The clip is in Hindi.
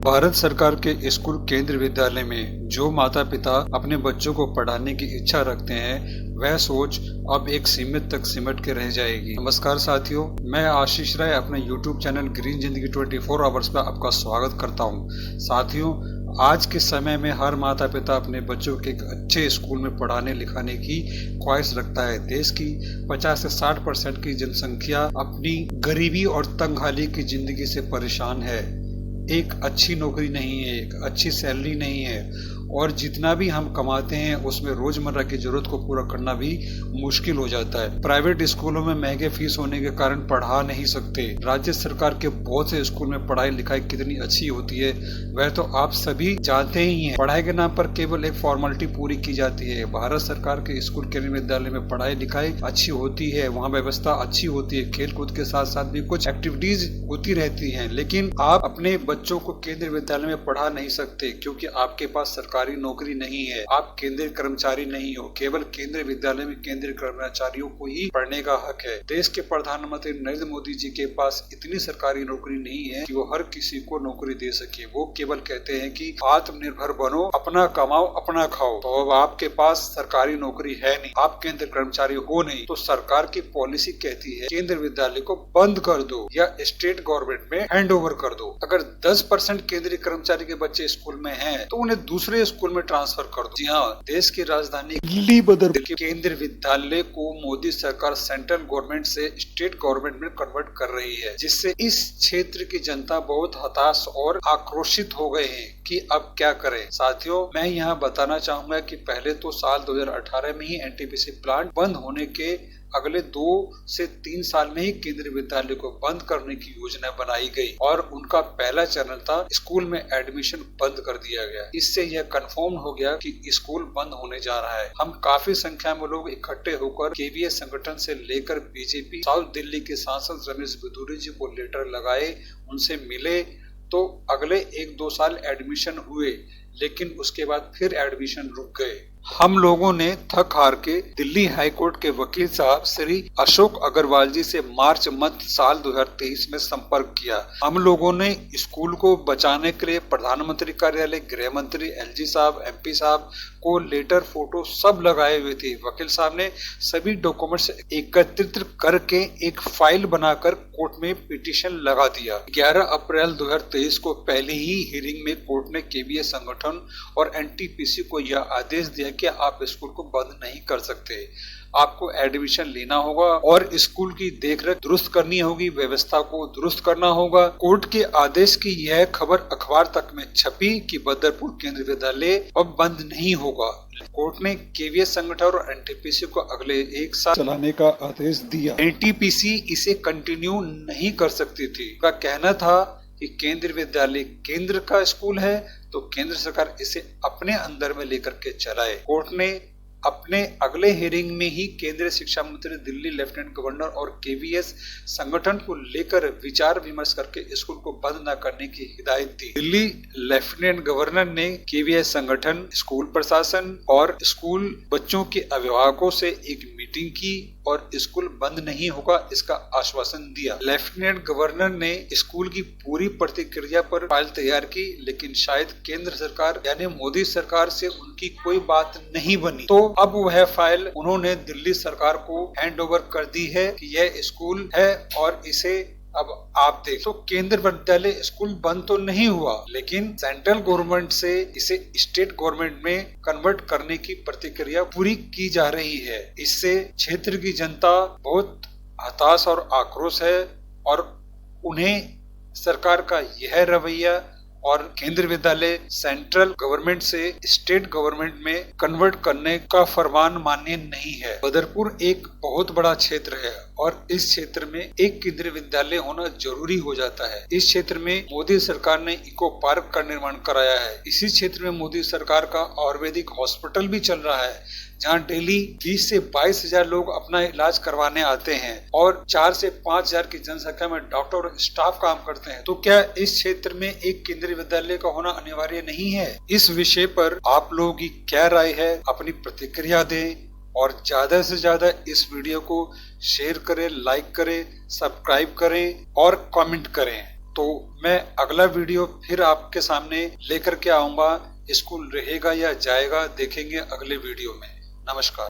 भारत सरकार के स्कूल केंद्र विद्यालय में जो माता पिता अपने बच्चों को पढ़ाने की इच्छा रखते हैं, वह सोच अब एक सीमित तक सिमट के रह जाएगी। नमस्कार साथियों, मैं आशीष राय अपने YouTube चैनल ग्रीन जिंदगी 24 आवर्स पर आपका स्वागत करता हूं। साथियों, आज के समय में हर माता पिता अपने बच्चों के एक अच्छे स्कूल में पढ़ाने लिखाने की ख्वाहिश रखता है। देश की 50 से 60% की जनसंख्या अपनी गरीबी और तंगहाली की जिंदगी से परेशान है। एक अच्छी नौकरी नहीं है, एक अच्छी सैलरी नहीं है और जितना भी हम कमाते हैं उसमें रोजमर्रा की जरूरत को पूरा करना भी मुश्किल हो जाता है। प्राइवेट स्कूलों में महंगे फीस होने के कारण पढ़ा नहीं सकते। राज्य सरकार के बहुत से स्कूल में पढ़ाई लिखाई कितनी अच्छी होती है वह तो आप सभी जानते ही हैं। पढ़ाई के नाम पर केवल एक फॉर्मेलिटी पूरी की जाती है। भारत सरकार के स्कूल केंद्रीय विद्यालय में पढ़ाई लिखाई अच्छी होती है, वहाँ व्यवस्था अच्छी होती है, खेल कूद के साथ साथ भी कुछ एक्टिविटीज होती रहती है, लेकिन आप अपने बच्चों को केंद्रीय विद्यालय में पढ़ा नहीं सकते क्योंकि आपके पास सरकारी नौकरी नहीं है। आप केंद्रीय कर्मचारी नहीं हो। केवल केंद्रीय विद्यालय में केंद्रीय कर्मचारियों को ही पढ़ने का हक है। देश के प्रधानमंत्री नरेंद्र मोदी जी के पास इतनी सरकारी नौकरी नहीं है कि वो हर किसी को नौकरी दे सके। वो केवल कहते हैं कि आत्मनिर्भर बनो, अपना कमाओ, अपना खाओ। तो अब आपके पास सरकारी नौकरी है नहीं, आप केंद्रीय कर्मचारी हो नहीं, तो सरकार की पॉलिसी कहती है केंद्रीय विद्यालय को बंद कर दो या स्टेट गवर्नमेंट में हैंड ओवर कर दो। अगर 10% केंद्रीय कर्मचारी के बच्चे स्कूल में हैं तो उन्हें दूसरे स्कूल में ट्रांसफर कर दो। जी हाँ, देश की राजधानी दिल्ली बदल के केंद्रीय विद्यालय को मोदी सरकार सेंट्रल गवर्नमेंट से स्टेट गवर्नमेंट में कन्वर्ट कर रही है, जिससे इस क्षेत्र की जनता बहुत हताश और आक्रोशित हो गए हैं कि अब क्या करें। साथियों, मैं यहाँ बताना चाहूंगा कि पहले तो साल 2018 में ही एनटीपीसी प्लांट बंद होने के अगले 2 से 3 साल में ही केंद्रीय विद्यालय को बंद करने की योजना बनाई गई और उनका पहला चरण था स्कूल में एडमिशन बंद कर दिया गया। इससे यह कंफर्म हो गया कि स्कूल बंद होने जा रहा है। हम काफी संख्या में लोग इकट्ठे होकर केवीएस संगठन से लेकर बीजेपी साउथ दिल्ली के सांसद रमेश बिधूरी जी को लेटर लगाए, उनसे मिले, तो अगले 1-2 साल एडमिशन हुए, लेकिन उसके बाद फिर एडमिशन रुक गए। हम लोगों ने थक हार के दिल्ली हाई कोर्ट के वकील साहब श्री अशोक अग्रवाल जी से मार्च मध्य साल 2023 में संपर्क किया। हम लोगों ने स्कूल को बचाने के लिए प्रधानमंत्री कार्यालय, गृह मंत्री, एलजी साहब, एमपी साहब को लेटर, फोटो सब लगाए हुए थे। वकील साहब ने सभी डॉक्यूमेंट्स एकत्रित करके एक फाइल बनाकर कोर्ट में पिटीशन लगा दिया। 11 अप्रैल 2023 को पहले ही हियरिंग में कोर्ट ने केवीएस संगठन और एनटीपीसी को यह आदेश दिया कि आप स्कूल को बंद नहीं कर सकते। आपको एडमिशन लेना होगा और स्कूल की देखरेख दुरुस्त करनी होगी, व्यवस्था को दुरुस्त करना होगा। कोर्ट के आदेश की यह खबर अखबार तक में छपी कि बदरपुर केंद्रीय विद्यालय अब बंद नहीं होगा। कोर्ट ने केवीएस संगठन और एनटीपीसी को अगले 1 साल चलाने का आदेश दिया। एनटीपीसी इसे कंटिन्यू नहीं कर सकती थी। उनका कहना था कि केंद्रीय विद्यालय केंद्र का स्कूल है तो केंद्र सरकार इसे अपने अंदर में लेकर के चलाए। कोर्ट ने अपने अगले हियरिंग में ही केंद्रीय शिक्षा मंत्री, दिल्ली लेफ्टिनेंट गवर्नर और केवीएस संगठन को लेकर विचार विमर्श करके स्कूल को बंद न करने की हिदायत दी। दिल्ली लेफ्टिनेंट गवर्नर ने केवीएस संगठन, स्कूल प्रशासन और स्कूल बच्चों के अभिभावकों से एक मीटिंग की और स्कूल बंद नहीं होगा इसका आश्वासन दिया। लेफ्टिनेंट गवर्नर ने स्कूल की पूरी प्रतिक्रिया पर फाइल तैयार की, लेकिन शायद केंद्र सरकार यानी मोदी सरकार से उनकी कोई बात नहीं बनी, तो अब वह फाइल उन्होंने दिल्ली सरकार को हैंड ओवर कर दी है कि यह स्कूल है और इसे अब आप देख। तो केंद्रीय विद्यालय स्कूल बंद तो नहीं हुआ, लेकिन सेंट्रल गवर्नमेंट से इसे स्टेट गवर्नमेंट में कन्वर्ट करने की प्रतिक्रिया पूरी की जा रही है। इससे क्षेत्र की जनता बहुत हताश और आक्रोश है और उन्हें सरकार का यह रवैया और केंद्रीय विद्यालय सेंट्रल गवर्नमेंट से स्टेट गवर्नमेंट में कन्वर्ट करने का फरमान मान्य नहीं है। बदरपुर एक बहुत बड़ा क्षेत्र है और इस क्षेत्र में एक केंद्रीय विद्यालय होना जरूरी हो जाता है। इस क्षेत्र में मोदी सरकार ने इको पार्क का निर्माण कराया है। इसी क्षेत्र में मोदी सरकार का आयुर्वेदिक हॉस्पिटल भी चल रहा है, जहां डेली 20 से 22 हजार लोग अपना इलाज करवाने आते हैं और 4 से 5 हजार की जनसंख्या में डॉक्टर और स्टाफ काम करते हैं। तो क्या इस क्षेत्र में एक केंद्रीय विद्यालय का होना अनिवार्य नहीं है? इस विषय पर आप लोगों की क्या राय है? अपनी प्रतिक्रिया दें और ज्यादा से ज्यादा इस वीडियो को शेयर करें, लाइक करें, सब्सक्राइब करें और कमेंट करें। तो मैं अगला वीडियो फिर आपके सामने लेकर के आऊंगा। स्कूल रहेगा या जाएगा, देखेंगे अगले वीडियो में। नमस्कार।